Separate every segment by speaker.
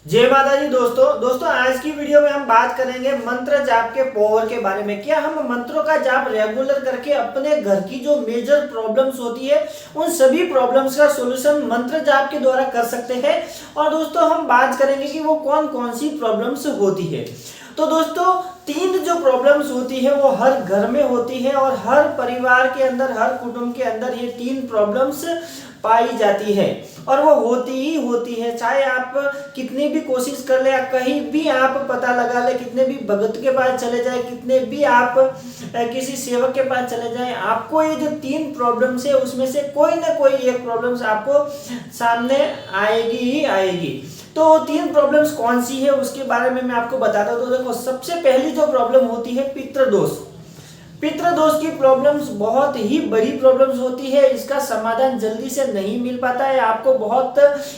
Speaker 1: जय माता दी दोस्तों आज की वीडियो में हम बात करेंगे मंत्र जाप के पावर के बारे में। क्या हम मंत्रों का जाप रेगुलर करके अपने घर की जो मेजर प्रॉब्लम्स होती है उन सभी प्रॉब्लम्स का सॉल्यूशन मंत्र जाप के द्वारा कर सकते हैं। और दोस्तों हम बात करेंगे कि वो कौन कौन सी प्रॉब्लम्स होती है। तो दोस्तों तीन जो प्रॉब्लम्स होती है वो हर घर में होती है और हर परिवार के अंदर, हर कुटुंब के अंदर ये तीन प्रॉब्लम्स पाई जाती है और वो होती ही होती है। चाहे आप कितनी भी कोशिश कर ले, कहीं भी आप पता लगा ले, कितने भी भगत के पास चले जाए, कितने भी आप किसी सेवक के पास चले जाए, आपको ये जो तीन प्रॉब्लम्स है उसमें से कोई ना कोई एक प्रॉब्लम्स आपको सामने आएगी ही आएगी। तो तीन प्रॉब्लम्स कौन सी है उसके बारे में मैं आपको बताता हूँ। तो देखो, सबसे पहली जो प्रॉब्लम होती है पितृदोष। पितृदोष की प्रॉब्लम्स बहुत ही बड़ी प्रॉब्लम्स होती है। इसका समाधान जल्दी से नहीं मिल पाता है, आपको बहुत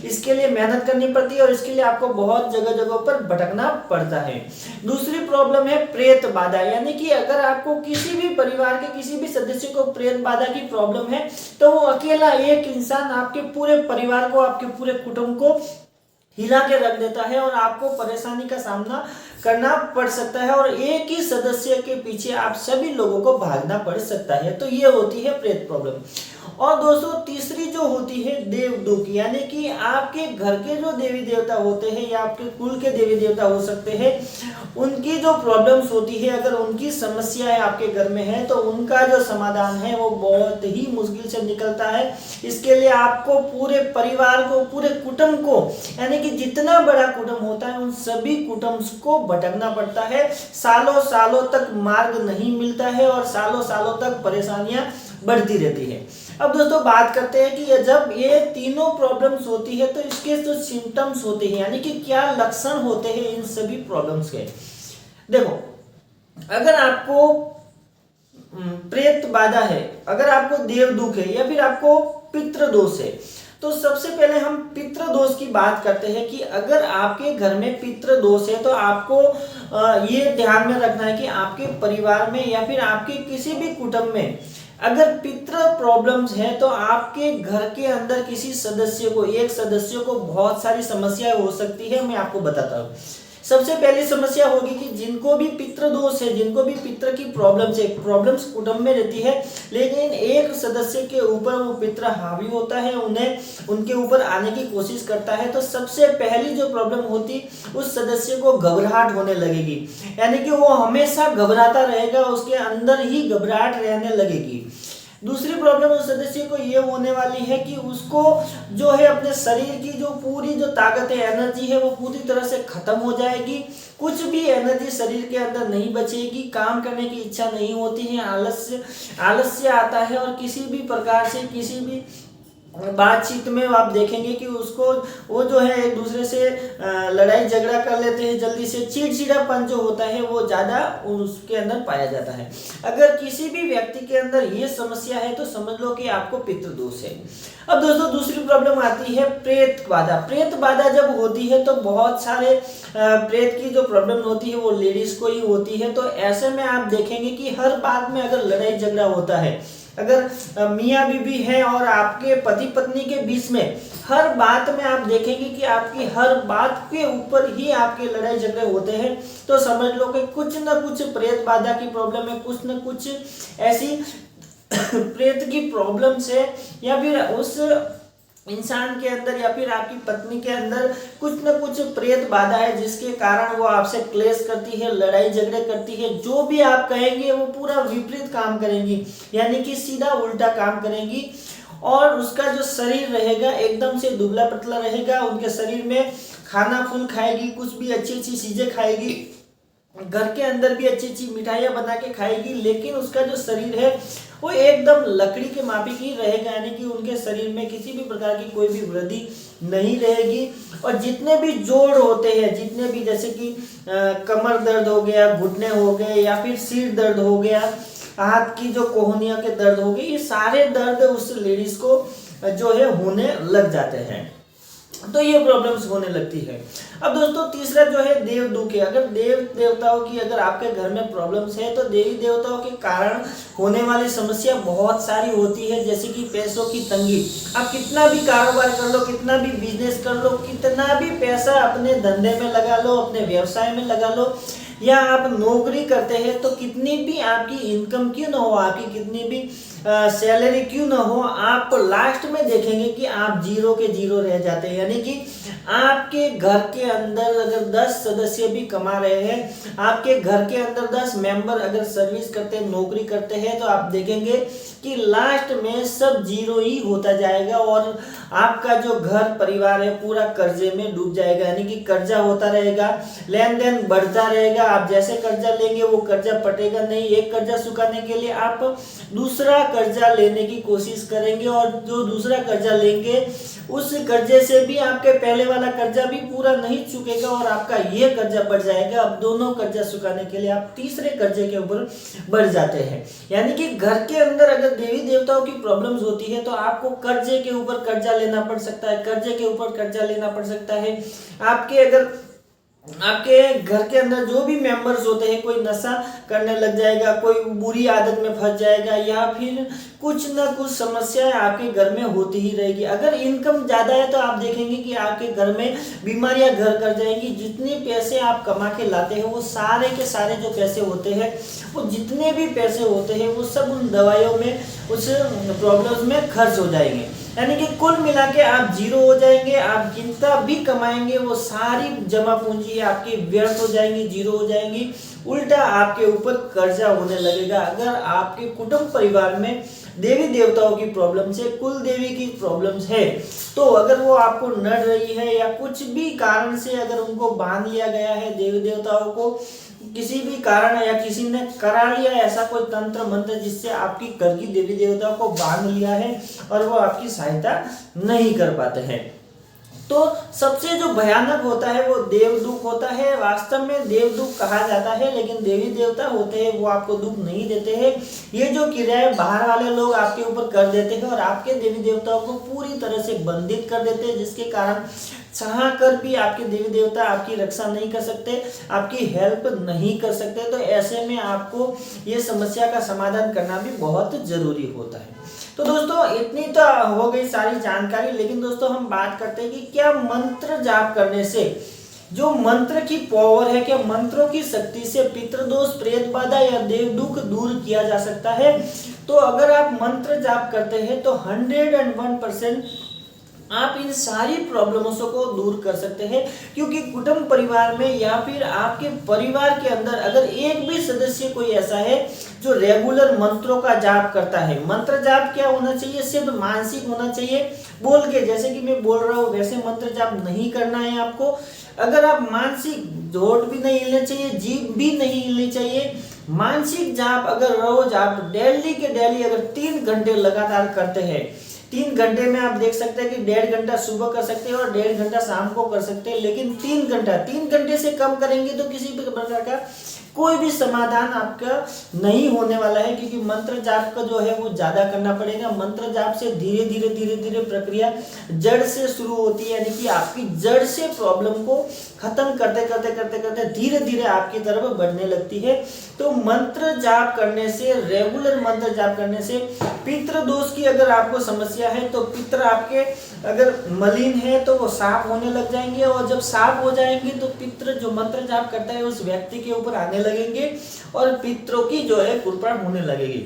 Speaker 1: इसके लिए मेहनत करनी पड़ती है और इसके लिए आपको बहुत जगह जगह पर भटकना पड़ता है। दूसरी प्रॉब्लम है प्रेत बाधा, यानी कि अगर आपको किसी भी परिवार के किसी भी सदस्य को प्रेत बाधा की प्रॉब्लम है तो वो अकेला एक इंसान आपके पूरे परिवार को, आपके पूरे कुटुंब को हिला के रख देता है और आपको परेशानी का सामना करना पड़ सकता है और एक ही सदस्य के पीछे आप सभी लोगों को भागना पड़ सकता है। तो ये होती है प्रेत प्रॉब्लम। और दोस्तों तीसरी जो होती है देवदूत, यानी कि आपके घर के जो देवी देवता होते हैं या आपके कुल के देवी देवता हो सकते हैं, उनकी जो प्रॉब्लम्स होती है, अगर उनकी समस्याएं आपके घर में है तो उनका जो समाधान है वो बहुत ही मुश्किल से निकलता है। इसके लिए आपको पूरे परिवार को, पूरे कुटुंब को, यानी कि जितना बड़ा कुटुंब होता है उन सभी कुटुंब को भटकना पड़ता है। सालों सालों तक मार्ग नहीं मिलता है और सालों सालों तक परेशानियां बढ़ती रहती है। अब दोस्तों बात करते हैं कि जब ये तीनों प्रॉब्लम्स होती है तो इसके जो सिम्टम्स होते हैं, यानी कि क्या लक्षण होते हैं इन सभी प्रॉब्लम्स के। देखो, अगर आपको प्रेत बाधा है, अगर आपको देवदुख है या फिर आपको पितृदोष है, तो सबसे पहले हम पितृदोष की बात करते हैं कि अगर आपके घर में पितृदोष है तो आपको ये ध्यान में रखना है कि आपके परिवार में या फिर आपके किसी भी कुटुंब में अगर पितृ प्रॉब्लम्स है तो आपके घर के अंदर किसी सदस्य को, एक सदस्य को बहुत सारी समस्याएं हो सकती है। मैं आपको बताता हूँ। सबसे पहली समस्या होगी कि जिनको भी पितृ दोष है, जिनको भी पितृ की प्रॉब्लम्स कुटुंब में रहती है, लेकिन एक सदस्य के ऊपर वो पितृ हावी होता है, उन्हें उनके ऊपर आने की कोशिश करता है, तो सबसे पहली जो प्रॉब्लम होती उस सदस्य को घबराहट होने लगेगी, यानी कि वो हमेशा घबराता रहेगा, उसके अंदर ही घबराहट रहने लगेगी। दूसरी प्रॉब्लम उस सदस्य को ये होने वाली है कि उसको जो है अपने शरीर की जो पूरी जो ताकत है, एनर्जी है, वो पूरी तरह से खत्म हो जाएगी। कुछ भी एनर्जी शरीर के अंदर नहीं बचेगी, काम करने की इच्छा नहीं होती है, आलस्य आता है और किसी भी प्रकार से किसी भी बातचीत में आप देखेंगे कि उसको वो जो है एक दूसरे से लड़ाई झगड़ा कर लेते हैं, जल्दी से चिड़चिड़ापन जो होता है वो ज़्यादा उसके अंदर पाया जाता है। अगर किसी भी व्यक्ति के अंदर ये समस्या है तो समझ लो कि आपको पितृदोष है। अब दोस्तों दूसरी प्रॉब्लम आती है प्रेत बाधा। प्रेत बाधा जब होती है तो बहुत सारे प्रेत की जो प्रॉब्लम होती है वो लेडीज को ही होती है। तो ऐसे में आप देखेंगे कि हर बात में अगर लड़ाई झगड़ा होता है, अगर मियाँ बीबी है और आपके पति पत्नी के बीच में हर बात में आप देखेंगे कि आपकी हर बात के ऊपर ही आपके लड़ाई झगड़े होते हैं, तो समझ लो कि कुछ ना कुछ प्रेत बाधा की प्रॉब्लम है, कुछ ना कुछ ऐसी प्रेत की प्रॉब्लम्स है, या फिर उस इंसान के अंदर या फिर आपकी पत्नी के अंदर कुछ न कुछ प्रेत बाधा है जिसके कारण वो आपसे क्लेश करती है, लड़ाई झगड़े करती है। जो भी आप कहेंगे वो पूरा विपरीत काम करेंगी, यानी कि सीधा उल्टा काम करेंगी। और उसका जो शरीर रहेगा एकदम से दुबला पतला रहेगा, उनके शरीर में खाना फूल खाएगी, कुछ भी अच्छी अच्छी चीजें खाएगी, घर के अंदर भी अच्छी अच्छी मिठाइयाँ बना के खाएगी, लेकिन उसका जो शरीर है वो एकदम लकड़ी के मापी की रहेगा, यानी कि उनके शरीर में किसी भी प्रकार की कोई भी वृद्धि नहीं रहेगी। और जितने भी जोड़ होते हैं, जितने भी जैसे कि कमर दर्द हो गया, घुटने हो गए, या फिर सिर दर्द हो गया, हाथ की जो कोहनियों के दर्द हो गए, ये सारे दर्द उस लेडीज को जो है होने लग जाते हैं। तो ये प्रॉब्लम्स होने लगती है। अब दोस्तों तीसरा जो है देव दुख है। अगर देव देवताओं की अगर आपके घर में प्रॉब्लम्स है तो देवी देवताओं के कारण होने वाली समस्या बहुत सारी होती है, जैसे कि पैसों की तंगी। आप कितना भी कारोबार कर लो, कितना भी बिजनेस कर लो, कितना भी पैसा अपने धंधे में लगा लो, अपने व्यवसाय में लगा लो, या आप नौकरी करते हैं तो कितनी भी आपकी इनकम क्यों ना हो, आपकी कितनी भी सैलरी क्यों ना हो, आप लास्ट में देखेंगे कि आप जीरो के जीरो रह जाते हैं। यानी कि आपके घर के अंदर अगर 10 सदस्य भी कमा रहे हैं, आपके घर के अंदर 10 मेंबर अगर सर्विस करते हैं, नौकरी करते हैं, तो आप देखेंगे कि लास्ट में सब जीरो ही होता जाएगा और आपका जो घर परिवार है पूरा कर्जे में डूब जाएगा। यानी कि कर्जा होता रहेगा, लेन देन बढ़ता रहेगा। आप जैसे कर्जा लेंगे वो कर्जा पटेगा नहीं। एक कर्जा चुकाने के लिए आप दूसरा कर्जा लेने की कोशिश करेंगे और जो दूसरा कर्जा लेंगे उस कर्जे से भी आपके पहले वाला कर्जा भी पूरा नहीं चुकेगा और आपका ये कर्जा बढ़ जाएगा। अब दोनों कर्जा चुकाने के लिए आप तीसरे कर्जे के ऊपर बढ़ जाते हैं। यानी कि घर के अंदर अगर देवी देवताओं की प्रॉब्लम्स होती है तो आपको कर्जे के ऊपर कर्जा लेना पड़ सकता है, कर्जे के ऊपर कर्जा लेना पड़ सकता है। आपके घर के अंदर जो भी मेंबर्स होते हैं, कोई नशा करने लग जाएगा, कोई बुरी आदत में फंस जाएगा, या फिर कुछ ना कुछ समस्याएं आपके घर में होती ही रहेगी। अगर इनकम ज्यादा है तो आप देखेंगे कि आपके घर में बीमारियां घर कर जाएंगी। जितने पैसे आप कमा के लाते हैं वो सारे के सारे जो पैसे होते हैं, वो जितने भी पैसे होते हैं वो सब उन दवाइयों में, उस प्रॉब्लम्स में खर्च हो जाएंगे। यानी कि कुल मिला के आप जीरो हो जाएंगे। आप जितना भी कमाएंगे वो सारी जमा पूंजी आपकी व्यर्थ हो जाएंगी, जीरो हो जाएंगी। उल्टा आपके ऊपर कर्जा होने लगेगा। अगर आपके कुटुंब परिवार में देवी देवताओं की प्रॉब्लम्स है, कुल देवी की प्रॉब्लम्स है, तो अगर वो आपको नड़ रही है या कुछ भी कारण से अगर उनको बांध लिया गया है, देवी देवताओं को किसी भी कारण या किसी ने करा लिया ऐसा कोई तंत्र मंत्र जिससे आपकी घर की देवी देवताओं को बांध लिया है और वो आपकी सहायता नहीं कर पाते हैं, तो सबसे जो भयानक होता है वो देव दुख होता है। वास्तव में देव दुख कहा जाता है, लेकिन देवी देवता होते हैं वो आपको दुख नहीं देते हैं। ये जो क्रियाएं बाहर वाले लोग आपके ऊपर कर देते हैं और आपके देवी देवताओं को पूरी तरह से बंधित कर देते हैं, जिसके कारण चाह कर भी आपके देवी देवता आपकी रक्षा नहीं कर सकते, आपकी हेल्प नहीं कर सकते। तो ऐसे में आपको ये समस्या का समाधान करना भी बहुत जरूरी होता है। तो दोस्तों इतनी तो हो गई सारी जानकारी, लेकिन दोस्तों हम बात करते हैं कि क्या मंत्र जाप करने से, जो मंत्र की पावर है, क्या मंत्रों की शक्ति से पितृदोष, प्रेत बाधा या देव दुख दूर किया जा सकता है। तो अगर आप मंत्र जाप करते हैं तो 101% आप इन सारी प्रॉब्लम्स को दूर कर सकते हैं, क्योंकि कुटुंब परिवार में या फिर आपके परिवार के अंदर अगर एक भी सदस्य कोई ऐसा है जो रेगुलर मंत्रों का जाप करता है। मंत्र जाप क्या होना चाहिए, सिर्फ मानसिक होना चाहिए, बोल के, जैसे कि मैं बोल रहा हूँ वैसे मंत्र जाप नहीं करना है आपको। अगर आप मानसिक होठ भी नहीं हिलने चाहिए, जीभ भी नहीं हिलनी चाहिए, मानसिक जाप अगर रोज आप डेली के डेली अगर 3 घंटे लगातार करते हैं, 3 घंटे में आप देख सकते हैं कि 1.5 घंटा सुबह कर सकते हैं और 1.5 घंटा शाम को कर सकते हैं, लेकिन 3 घंटे से कम करेंगे तो किसी भी प्रकार का कोई भी समाधान आपका नहीं होने वाला है, क्योंकि मंत्र जाप का जो है वो ज्यादा करना पड़ेगा। मंत्र जाप से धीरे धीरे प्रक्रिया जड़ से शुरू होती है, यानी कि आपकी जड़ से प्रॉब्लम को खत्म करते करते धीरे धीरे आपकी तरफ बढ़ने लगती है। तो मंत्र जाप करने से, रेगुलर मंत्र जाप करने से पितृ दोष की अगर आपको समस्या है तो पितृ आपके अगर मलिन है तो वो साफ होने लग जाएंगे, और जब साफ हो जाएंगे तो पितृ जो मंत्र जाप करता है उस व्यक्ति के ऊपर आने लगेंगे और पितरों की जो है कृपा होने लगेगी।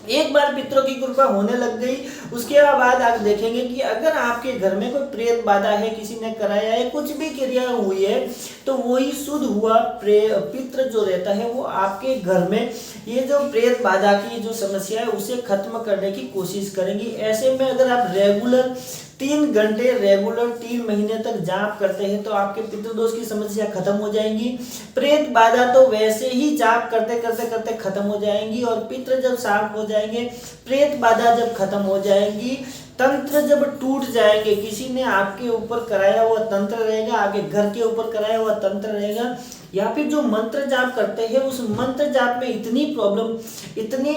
Speaker 1: एक बार पितरों की कृपा होने लग गई, उसके बाद आप देखेंगे कि अगर आपके घर में कोई प्रेत बाधा है, किसी ने कराया है, कुछ भी क्रिया हुई है, तो वही शुद्ध हुआ पितृ जो रहता है वो आपके घर में ये जो प्रेत बाधा की जो समस्या है उसे खत्म करने की कोशिश करेंगी। ऐसे में अगर आप रेगुलर 3 घंटे रेगुलर 3 महीने तक जाप करते हैं तो आपके पितृदोष की समस्या खत्म हो जाएंगी। प्रेत बाधा तो वैसे ही जाप करते करते खत्म हो जाएंगी, और पितृ जब साफ हो जाएंगे, प्रेत बाधा जब खत्म हो जाएंगी, तंत्र जब टूट जाएंगे, किसी ने आपके ऊपर कराया हुआ तंत्र रहेगा, आपके घर के ऊपर कराया हुआ तंत्र रहेगा, या फिर जो मंत्र जाप करते हैं उस मंत्र जाप में इतनी प्रॉब्लम, इतनी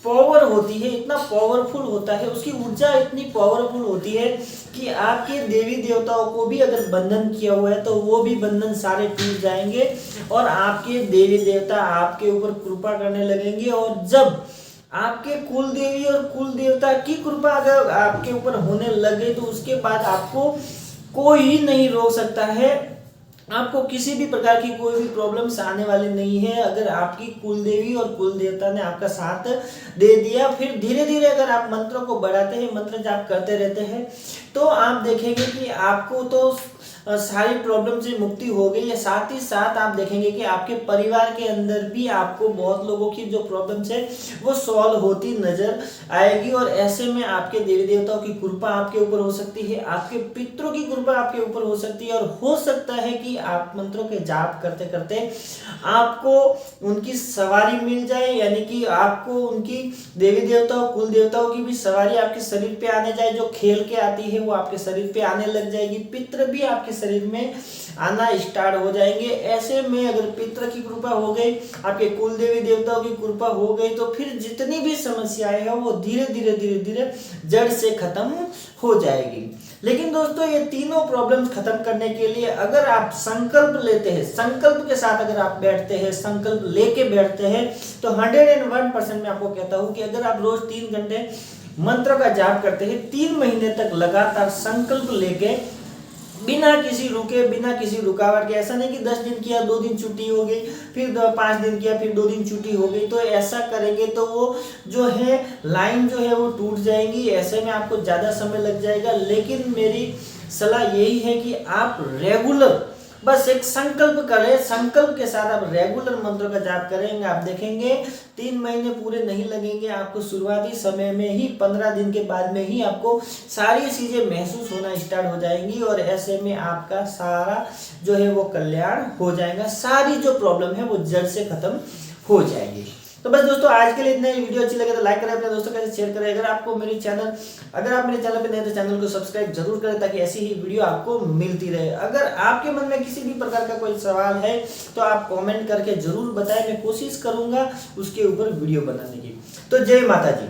Speaker 1: पावर होती है, इतना पावरफुल होता है, उसकी ऊर्जा इतनी पावरफुल होती है कि आपके देवी देवताओं को भी अगर बंधन किया हुआ है तो वो भी बंधन सारे टूट जाएंगे और आपके देवी देवता आपके ऊपर कृपा करने लगेंगे। और जब आपके कुल देवी और कुल देवता की कृपा अगर आपके ऊपर होने लगे तो उसके बाद आपको कोई नहीं रोक सकता है, आपको किसी भी प्रकार की कोई भी प्रॉब्लम्स आने वाली नहीं है। अगर आपकी कुल देवी और कुल देवता ने आपका साथ दे दिया, फिर धीरे धीरे अगर आप मंत्रों को बढ़ाते हैं, मंत्र जाप करते रहते हैं, तो आप देखेंगे कि आपको तो सारी प्रॉब्लम से मुक्ति हो गई है। साथ ही साथ आप देखेंगे कि आपके परिवार के अंदर भी आपको बहुत लोगों की जो प्रॉब्लम्स है वो सॉल्व होती नजर आएगी। और ऐसे में आपके देवी देवताओं की कृपा आपके ऊपर हो सकती है, आपके पितरों की कृपा आपके ऊपर हो सकती है, और हो सकता है कि आप मंत्रों के जाप करते करते आपको उनकी सवारी मिल जाए, यानी कि आपको उनकी देवी देवताओं कुल देवताओं की भी सवारी आपके शरीर पे आने जाए। जो खेल के आती है वो आपके शरीर पे आने लग जाएगी, पितर भी आपके शरीर में आना स्टार्ट हो जाएंगे। ऐसे में अगर पितर की कृपा हो गई, आपके कुल देवी देवताओं की कृपा हो गई, तो फिर जितनी भी समस्याएं हैं वो धीरे धीरे धीरे धीरे जड़ से खत्म हो जाएगी। लेकिन दोस्तों ये तीनों प्रॉब्लम्स खत्म करने के लिए अगर आप संकल्प लेते हैं, संकल्प के साथ अगर आप बैठते हैं, संकल्प लेके बैठते हैं, तो 101% मैं आपको कहता हूं कि अगर आप रोज 3 घंटे मंत्र का जाप करते हैं, 3 महीने तक लगातार संकल्प लेके, बिना किसी रुके, बिना किसी रुकावट के, ऐसा नहीं कि 10 दिन किया 2 दिन छुट्टी हो गई, फिर 5 दिन किया फिर 2 दिन छुट्टी हो गई, तो ऐसा करेंगे तो वो जो है लाइन जो है वो टूट जाएंगी। ऐसे में आपको ज़्यादा समय लग जाएगा। लेकिन मेरी सलाह यही है कि आप रेगुलर बस एक संकल्प करें, संकल्प के साथ आप रेगुलर मंत्रों का जाप करेंगे, आप देखेंगे 3 महीने पूरे नहीं लगेंगे, आपको शुरुआती समय में ही 15 दिन के बाद में ही आपको सारी चीजें महसूस होना स्टार्ट हो जाएंगी। और ऐसे में आपका सारा जो है वो कल्याण हो जाएगा, सारी जो प्रॉब्लम है वो जड़ से खत्म हो जाएगी। तो बस दोस्तों आज के लिए इतना ही। वीडियो अच्छी लगे तो लाइक करें, अपने दोस्तों के साथ शेयर करें। अगर आप मेरे चैनल पे नए तो चैनल को सब्सक्राइब जरूर करें ताकि ऐसी ही वीडियो आपको मिलती रहे। अगर आपके मन में किसी भी प्रकार का कोई सवाल है तो आप कमेंट करके जरूर बताएं, मैं कोशिश करूंगा उसके ऊपर वीडियो बनाने की। तो जय माता जी।